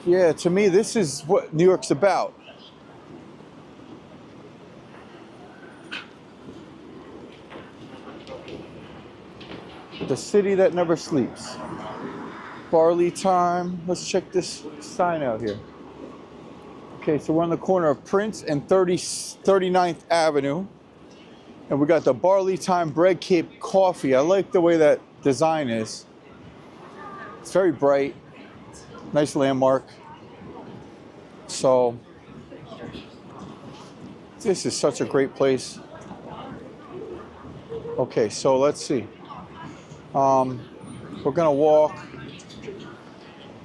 Yeah, to me, this is what New York's about. The city that never sleeps. Barley time. Let's check this sign out here. Okay, so we're on the corner of Prince and 39th Avenue. And we got the Barley Time Bread Cake Coffee. I like the way that design is. It's very bright. Nice landmark. So, this is such a great place. Okay, so let's see. We're gonna walk.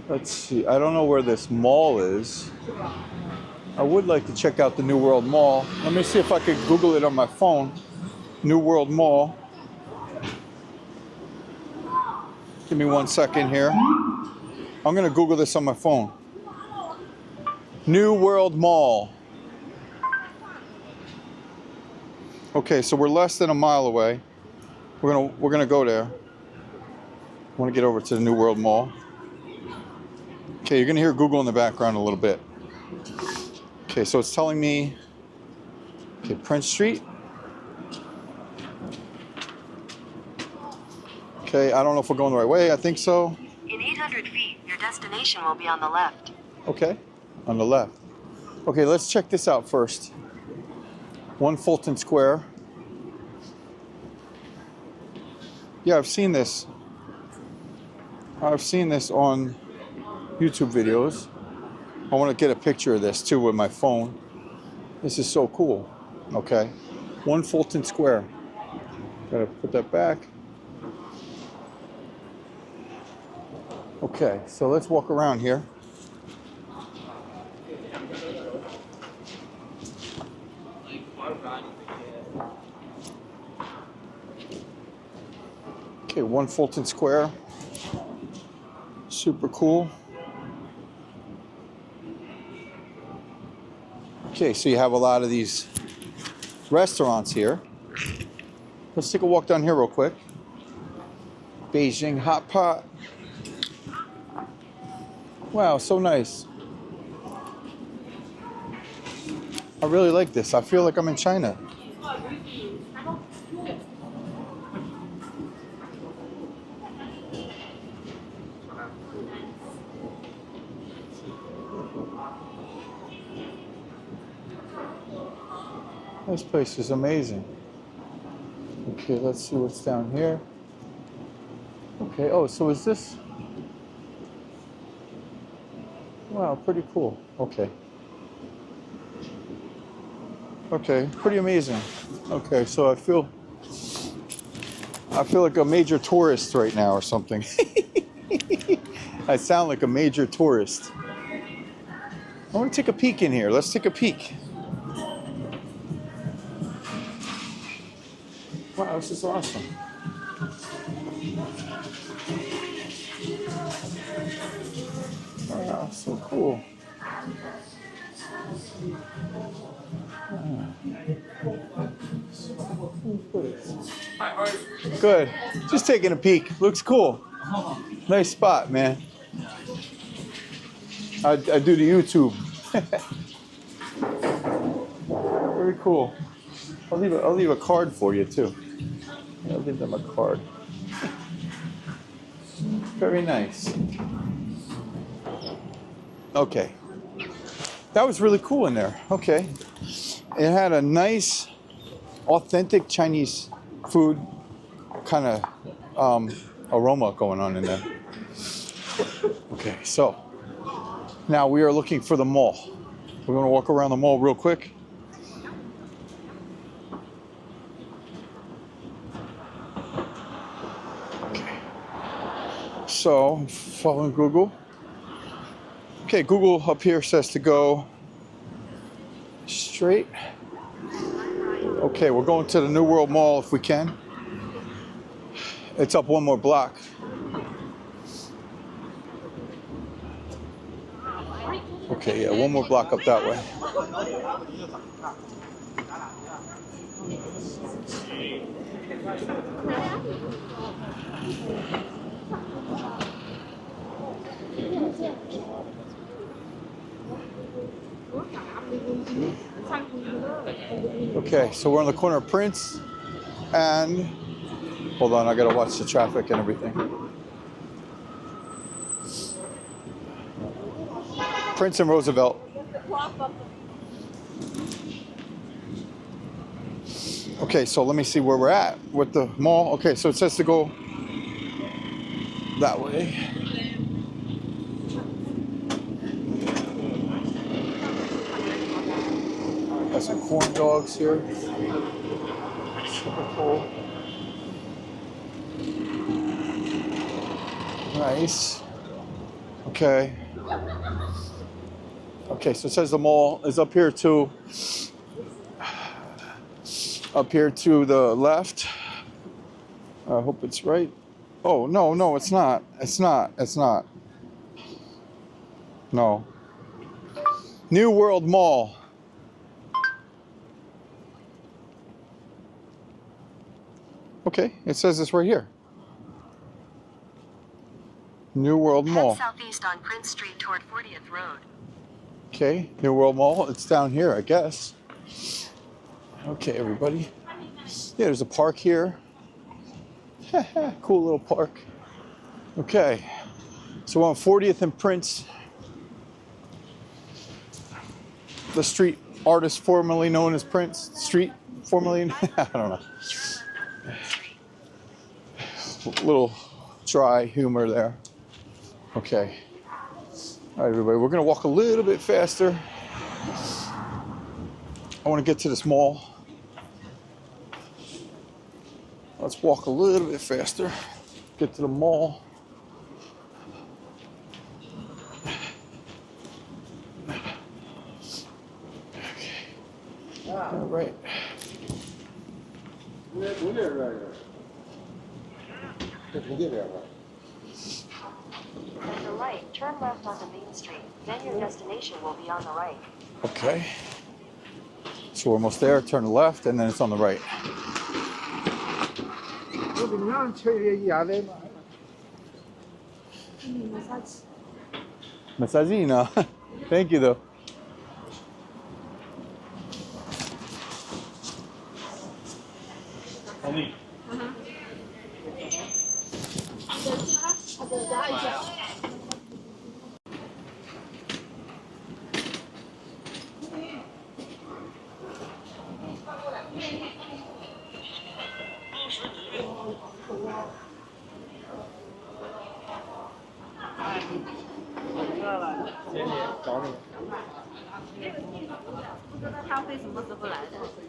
Let's see. I don't know where this mall is. I would like to check out the New World Mall. Let me see if I could Google it on my phone. New World Mall. Give me 1 second here. I'm gonna Google this on my phone. New World Mall. Okay, so we're less than a mile away. We're gonna go there. I want to get over to the New World Mall. Okay, you're gonna hear Google in the background a little bit. Okay, so it's telling me, okay, Prince Street. Okay, I don't know if we're going the right way. I think so. In 800 feet, your destination will be on the left. Okay, on the left. Okay, let's check this out first. 1 Fulton Square. Yeah, I've seen this. I've seen this on YouTube videos. I want to get a picture of this too with my phone. This is so cool. Okay, 1 Fulton Square. Gotta put that back. Okay, so let's walk around here. Okay, 1 Fulton Square. Super cool. Okay, so you have a lot of these restaurants here. Let's take a walk down here real quick. Beijing Hot Pot. Wow, so nice. I really like this. I feel like I'm in China. This place is amazing. Okay, let's see what's down here. Okay, oh, so is this? Wow, pretty cool. Okay. Okay, pretty amazing. Okay, so I feel like a major tourist right now or something. I sound like a major tourist. I want to take a peek in here. Let's take a peek. Wow, this is awesome. Wow, so cool. Good. Just taking a peek. Looks cool. Nice spot, man. I do the YouTube. Very cool. I'll leave a card for you too. I'll give them a card. Very nice. Okay. That was really cool in there. Okay. It had a nice, authentic Chinese food kind of aroma going on in there. Okay, so now we are looking for the mall. We're going to walk around the mall real quick. Okay. So, following Google. Okay, Google up here says to go straight. Okay, we're going to the New World Mall if we can. It's up 1 more block. Okay, yeah, 1 more block up that way. Okay, so we're on the corner of Prince and, hold on, I gotta watch the traffic and everything. Prince and Roosevelt. Okay, so let me see where we're at with the mall. Okay, so it says to go that way. Got some corn dogs here. Super cool. Nice. Okay. Okay, so it says the mall is up here too. Up here to the left. I hope it's right. Oh, no, it's not. It's not. No. New World Mall. Okay, it says it's right here. New World Mall. Head southeast on Prince Street toward 40th Road. Okay, New World Mall. It's down here, I guess. Okay, everybody. Yeah, there's a park here. Cool little park. Okay, so on 40th and Prince, the street artist formerly known as Prince. Street formerly, I don't know. Little dry humor there. Okay. All right, everybody, we're gonna walk a little bit faster. I want to get to this mall. Let's walk a little bit faster. Get to the mall. Okay. All right. At the light, turn left onto Main Street. Then your destination will be on the right. Okay. So we're almost there. Turn left, and then it's on the right. Massagina. Thank you, though.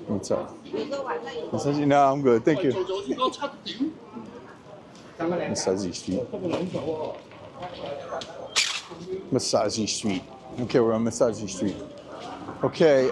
What's up? Massaging? No, I'm good. Thank you. Massaging Street. Massaging Street. Okay, we're on Massaging Street. Okay,